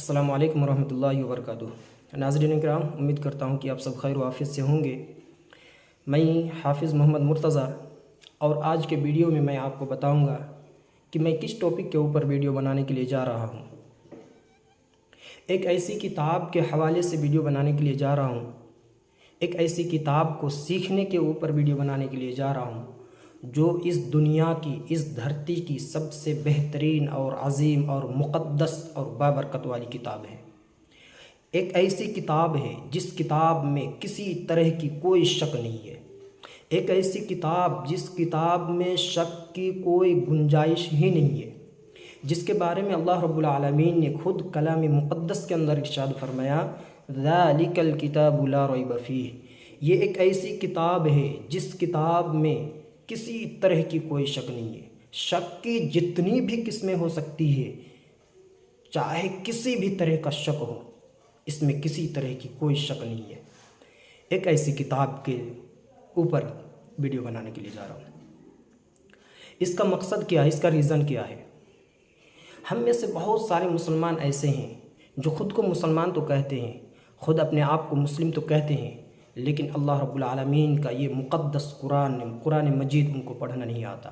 السلام علیکم ورحمۃ اللہ وبرکاتہ۔ ناظرین کرام، امید کرتا ہوں کہ آپ سب خیر و عافیت سے ہوں گے۔ میں حافظ محمد مرتضیٰ اور آج کے ویڈیو میں آپ کو بتاؤں گا کہ میں کس ٹاپک کے اوپر ویڈیو بنانے کے لیے جا رہا ہوں۔ ایک ایسی کتاب کے حوالے سے ویڈیو بنانے کے لیے جا رہا ہوں، ایک ایسی کتاب کو سیکھنے کے اوپر ویڈیو بنانے کے لیے جا رہا ہوں جو اس دنیا کی، اس دھرتی کی سب سے بہترین اور عظیم اور مقدس اور بابرکت والی کتاب ہے۔ ایک ایسی کتاب ہے جس کتاب میں کسی طرح کی کوئی شک نہیں ہے، ایک ایسی کتاب جس کتاب میں شک کی کوئی گنجائش ہی نہیں ہے، جس کے بارے میں اللہ رب العالمین نے خود کلام مقدس کے اندر ارشاد فرمایا، ذَلِكَ الْكِتَابُ لَا رَيْبَ فِيهِ۔ یہ ایک ایسی کتاب ہے جس کتاب میں کسی طرح کی کوئی شک نہیں ہے۔ شک کی جتنی بھی قسمیں ہو سکتی ہے، چاہے کسی بھی طرح کا شک ہو، اس میں کسی طرح کی کوئی شک نہیں ہے۔ ایک ایسی کتاب کے اوپر ویڈیو بنانے کے لیے جا رہا ہوں۔ اس کا مقصد کیا ہے، اس کا ریزن کیا ہے؟ ہم میں سے بہت سارے مسلمان ایسے ہیں جو خود کو مسلمان تو کہتے ہیں، خود اپنے آپ کو مسلم تو کہتے ہیں، لیکن اللہ رب العالمین کا یہ مقدس قرآن مجید ان کو پڑھنا نہیں آتا۔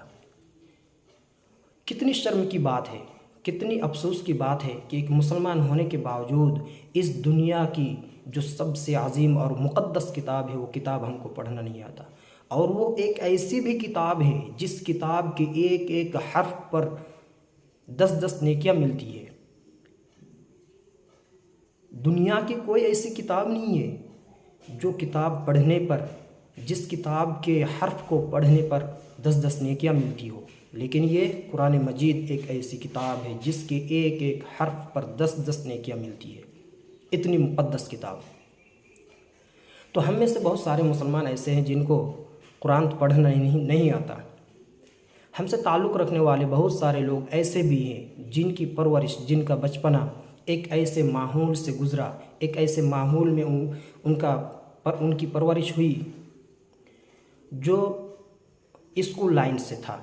کتنی شرم کی بات ہے، کتنی افسوس کی بات ہے کہ ایک مسلمان ہونے کے باوجود اس دنیا کی جو سب سے عظیم اور مقدس کتاب ہے، وہ کتاب ہم کو پڑھنا نہیں آتا۔ اور وہ ایک ایسی بھی کتاب ہے جس کتاب کے ایک ایک حرف پر 10 نیکیاں ملتی ہے۔ دنیا کی کوئی ایسی کتاب نہیں ہے جو کتاب پڑھنے پر، جس کتاب کے حرف کو پڑھنے پر 10 نیکیاں ملتی ہو، لیکن یہ قرآن مجید ایک ایسی کتاب ہے جس کے ایک ایک حرف پر 10 نیکیاں ملتی ہے۔ اتنی مقدس کتاب۔ تو ہم میں سے بہت سارے مسلمان ایسے ہیں جن کو قرآن پڑھنا نہیں آتا۔ ہم سے تعلق رکھنے والے بہت سارے لوگ ایسے بھی ہیں جن کی پرورش، جن کا بچپنا ایک ایسے ماحول سے گزرا، ایک ایسے ماحول میں ان کی پرورش ہوئی جو اسکول لائن سے تھا،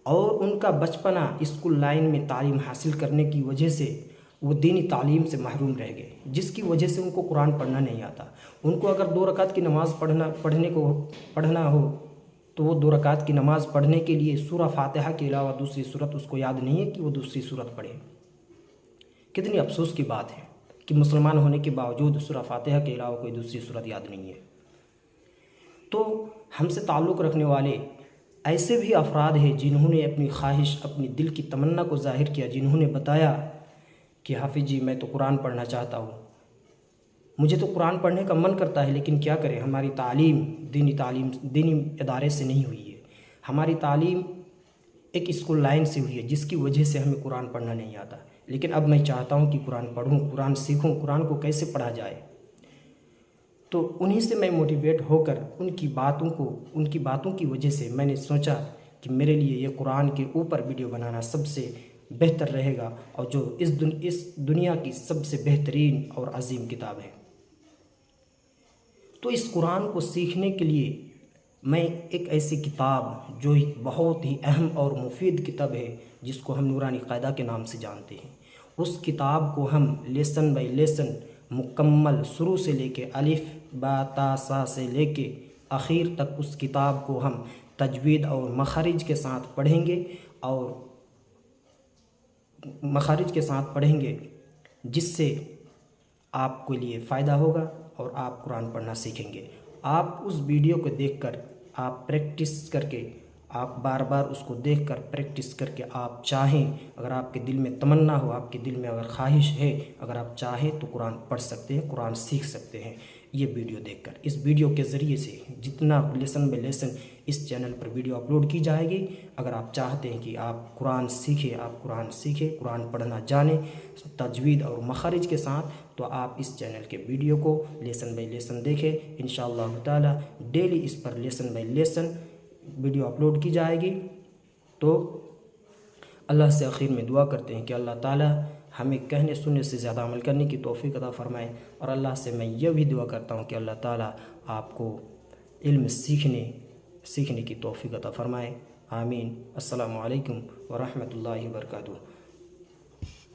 اور ان کا بچپنا اسکول لائن میں تعلیم حاصل کرنے کی وجہ سے وہ دینی تعلیم سے محروم رہ گئے، جس کی وجہ سے ان کو قرآن پڑھنا نہیں آتا۔ ان کو اگر 2 رکعت کی نماز پڑھنا ہو تو وہ 2 رکعت کی نماز پڑھنے کے لیے سورہ فاتحہ کے علاوہ دوسری سورت اس کو یاد نہیں ہے کہ وہ دوسری سورت پڑھے۔ کتنی افسوس کی بات ہے کہ مسلمان ہونے کے باوجود سورہ فاتحہ کے علاوہ کوئی دوسری سورت یاد نہیں ہے۔ تو ہم سے تعلق رکھنے والے ایسے بھی افراد ہیں جنہوں نے اپنی خواہش، اپنی دل کی تمنا کو ظاہر کیا، جنہوں نے بتایا کہ حافظ جی میں تو قرآن پڑھنا چاہتا ہوں، مجھے تو قرآن پڑھنے کا من کرتا ہے، لیکن کیا کریں، ہماری تعلیم دینی ادارے سے نہیں ہوئی ہے، ہماری تعلیم ایک اسکول لائن سے ہوئی ہے، جس کی وجہ سے ہمیں قرآن پڑھنا نہیں آتا۔ لیکن اب میں چاہتا ہوں کہ قرآن پڑھوں، قرآن سیکھوں، قرآن کو کیسے پڑھا جائے۔ تو انہی سے میں موٹیویٹ ہو کر ان کی باتوں کی وجہ سے میں نے سوچا کہ میرے لیے یہ قرآن کے اوپر ویڈیو بنانا سب سے بہتر رہے گا، اور جو اس دنیا کی سب سے بہترین اور عظیم کتاب ہے۔ تو اس قرآن کو سیکھنے کے لیے میں ایک ایسی کتاب جو بہت ہی اہم اور مفید کتاب ہے، جس کو ہم نورانی قاعدہ کے نام سے جانتے ہیں، اس کتاب کو ہم لیسن بائی لیسن مکمل شروع سے لے کے الف با تا سا سے لے کے آخر تک اس کتاب کو ہم تجوید اور مخارج کے ساتھ پڑھیں گے، جس سے آپ کے لیے فائدہ ہوگا اور آپ قرآن پڑھنا سیکھیں گے۔ آپ اس ویڈیو کو دیکھ کر، آپ پریکٹس کر کے، آپ بار بار اس کو دیکھ کر پریکٹس کر کے، آپ چاہیں، اگر آپ کے دل میں تمنا ہو، آپ کے دل میں اگر خواہش ہے، اگر آپ چاہیں تو قرآن پڑھ سکتے ہیں، قرآن سیکھ سکتے ہیں یہ ویڈیو دیکھ کر۔ اس ویڈیو کے ذریعے سے جتنا لیسن بائی لیسن اس چینل پر ویڈیو اپلوڈ کی جائے گی، اگر آپ چاہتے ہیں کہ آپ قرآن سیکھیں، قرآن پڑھنا جانیں تجوید اور مخارج کے ساتھ، تو آپ اس چینل کے ویڈیو کو لیسن بائی لیسن دیکھیں۔ انشاءاللہ تعالی ڈیلی اس پر lesson by lesson video upload کی جائے گی۔ تو اللہ سے آخر میں دعا کرتے ہیں کہ اللہ تعالی ہمیں کہنے سننے سے زیادہ عمل کرنے کی توفیق عطا فرمائے، اور اللہ سے میں یہ بھی دعا کرتا ہوں کہ اللہ تعالی آپ کو علم سیکھنے کی توفیق عطا فرمائے۔ آمین۔ السلام علیکم ورحمۃ اللہ وبرکاتہ۔